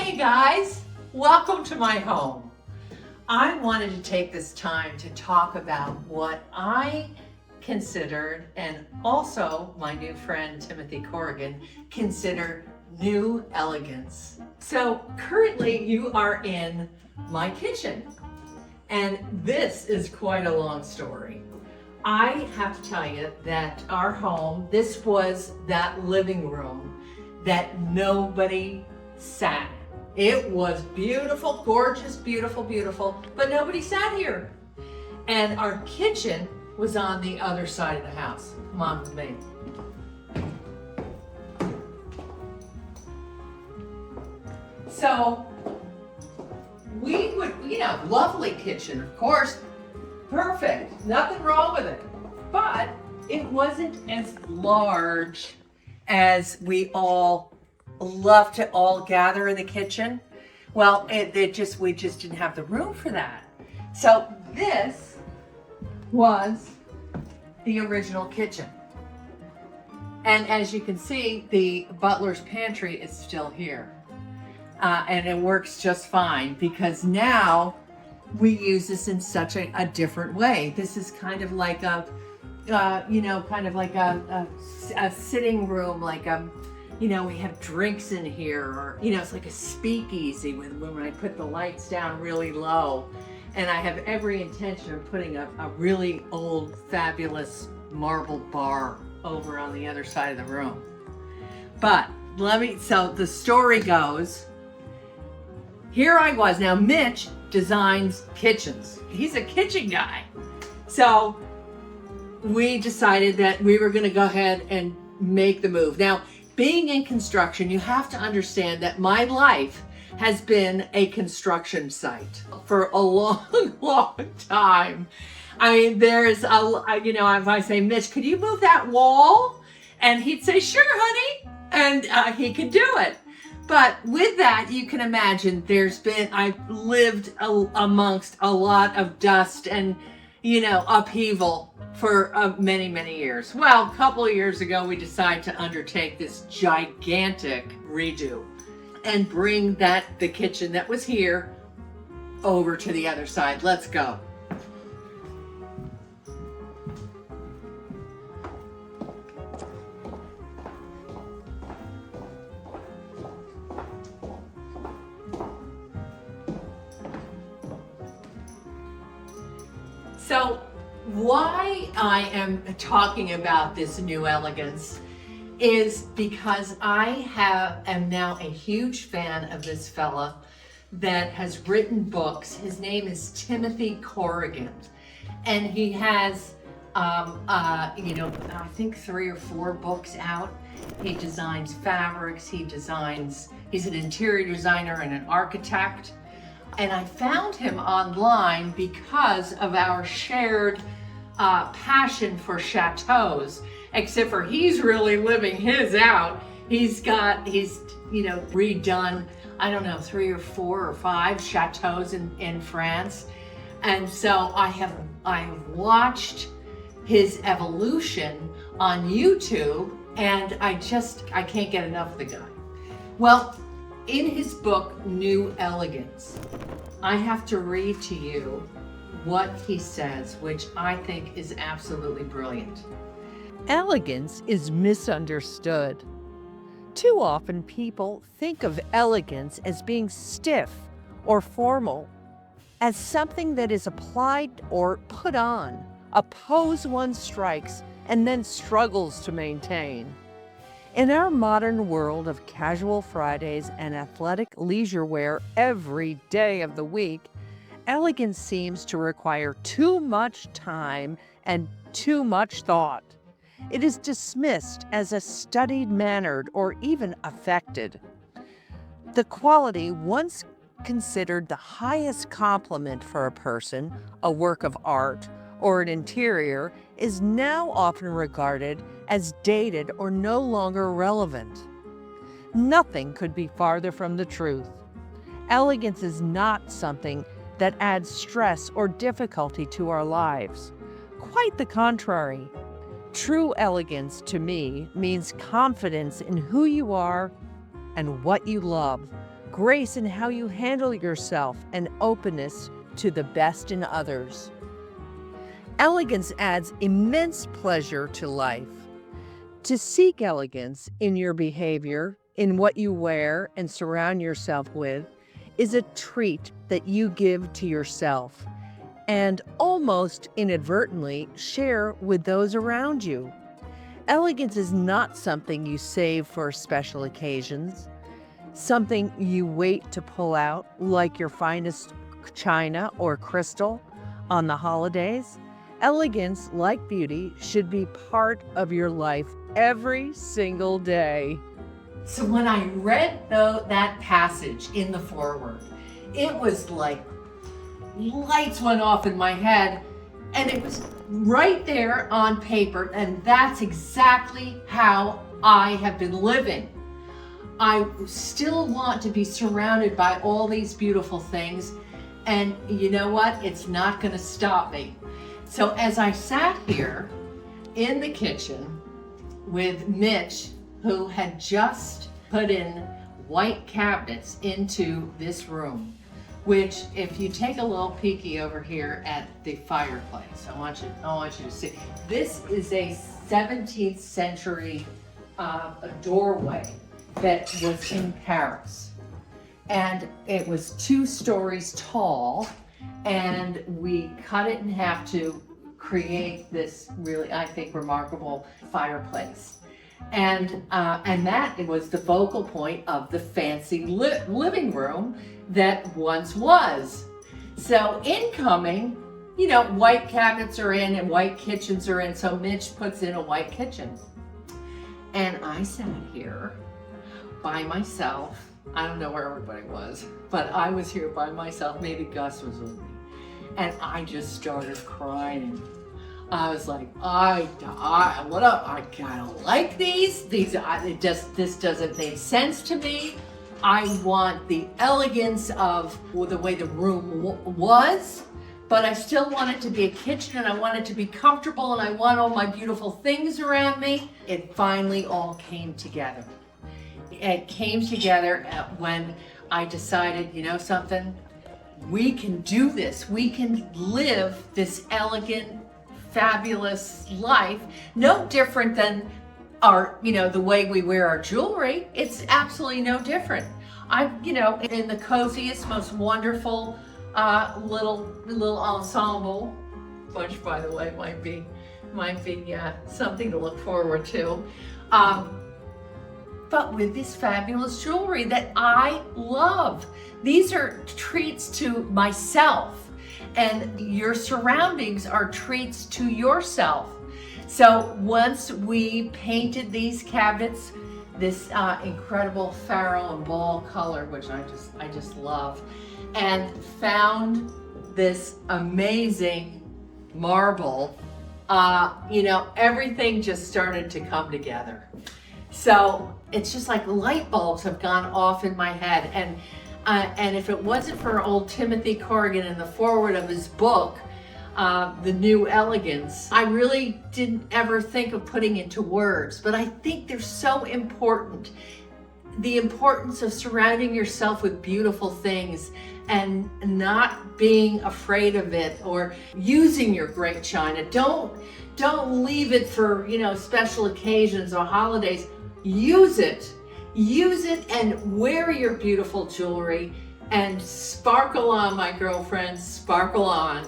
Hey guys, welcome to my home. I wanted to take this time to talk about what I considered, and also my new friend Timothy Corrigan considered, new elegance. So currently you are in my kitchen, and this is quite a long story. I have to tell you that our home, this was that living room that nobody sat. It was beautiful, gorgeous, beautiful, beautiful, but nobody sat here. And our kitchen was on the other side of the house. Come on with me. So we would, lovely kitchen, of course, perfect, nothing wrong with it. But it wasn't as large as we all love to all gather in the kitchen. Well, we just didn't have the room for that. So this was the original kitchen. And as you can see, the butler's pantry is still here. And it works just fine because now we use this in such a different way. This is kind of like a sitting room, like we have drinks in here, or it's like a speakeasy when I put the lights down really low. And I have every intention of putting a really old, fabulous marble bar over on the other side of the room. But so the story goes, here I was. Now Mitch designs kitchens. He's a kitchen guy. So we decided that we were going to go ahead and make the move. Now, being in construction, you have to understand that my life has been a construction site for a long, long time. I mean, if I say, Mitch, could you move that wall? And he'd say, sure, honey. And he could do it. But with that, you can imagine I've lived amongst a lot of dust and, upheaval for many, many years. Well, a couple of years ago, we decided to undertake this gigantic redo and bring the kitchen that was here over to the other side. Let's go. So why I am talking about this new elegance is because I am now a huge fan of this fella that has written books. His name is Timothy Corrigan, and he has, I think 3 or 4 books out. He designs fabrics. He's an interior designer and an architect. And I found him online because of our shared passion for chateaus, except for he's really living his out. He's redone, 3 or 4 or 5 chateaus in France. And so I have watched his evolution on YouTube, and I can't get enough of the guy. Well, in his book, New Elegance, I have to read to you what he says, which I think is absolutely brilliant. Elegance is misunderstood. Too often people think of elegance as being stiff or formal, as something that is applied or put on, a pose one strikes and then struggles to maintain. In our modern world of casual Fridays and athletic leisure wear every day of the week, elegance seems to require too much time and too much thought. It is dismissed as a studied mannered or even affected. The quality once considered the highest compliment for a person, a work of art, or an interior, is now often regarded as dated or no longer relevant. Nothing could be farther from the truth. Elegance is not something that adds stress or difficulty to our lives. Quite the contrary. True elegance to me means confidence in who you are and what you love, grace in how you handle yourself, and openness to the best in others. Elegance adds immense pleasure to life. To seek elegance in your behavior, in what you wear and surround yourself with, is a treat that you give to yourself and almost inadvertently share with those around you. Elegance is not something you save for special occasions, something you wait to pull out like your finest china or crystal on the holidays. Elegance, like beauty, should be part of your life every single day. So when I read that passage in the foreword, it was like lights went off in my head, and it was right there on paper, and that's exactly how I have been living. I still want to be surrounded by all these beautiful things, and you know what? It's not going to stop me. So as I sat here in the kitchen with Mitch, who had just put in white cabinets into this room, which if you take a little peeky over here at the fireplace, I want you to see. This is a 17th century doorway that was in Paris. And it was 2 stories tall, and we cut it in half to create this really, I think, remarkable fireplace. And that was the focal point of the fancy living room that once was. So incoming, you know, white cabinets are in and white kitchens are in, so Mitch puts in a white kitchen. And I sat here by myself. I don't know where everybody was, but I was here by myself. Maybe Gus was with me. And I just started crying. I was like, I kind of like these. This doesn't make sense to me. I want the elegance of the way the room was, but I still want it to be a kitchen, and I want it to be comfortable, and I want all my beautiful things around me. It finally all came together. It came together when I decided, you know something? We can do this. We can live this elegant, fabulous life, no different than the way we wear our jewelry. It's absolutely no different. I'm, in the coziest, most wonderful little ensemble, which, by the way, might be something to look forward to. But with this fabulous jewelry that I love. These are treats to myself, and your surroundings are treats to yourself. So once we painted these cabinets, this incredible pharaoh and ball color, which I just love, and found this amazing marble, everything just started to come together. So it's just like light bulbs have gone off in my head. And if it wasn't for old Timothy Corrigan in the foreword of his book, The New Elegance, I really didn't ever think of putting into words, but I think they're so important. The importance of surrounding yourself with beautiful things and not being afraid of it, or using your great china. Don't leave it for, special occasions or holidays. Use it and wear your beautiful jewelry and sparkle on, my girlfriends, sparkle on.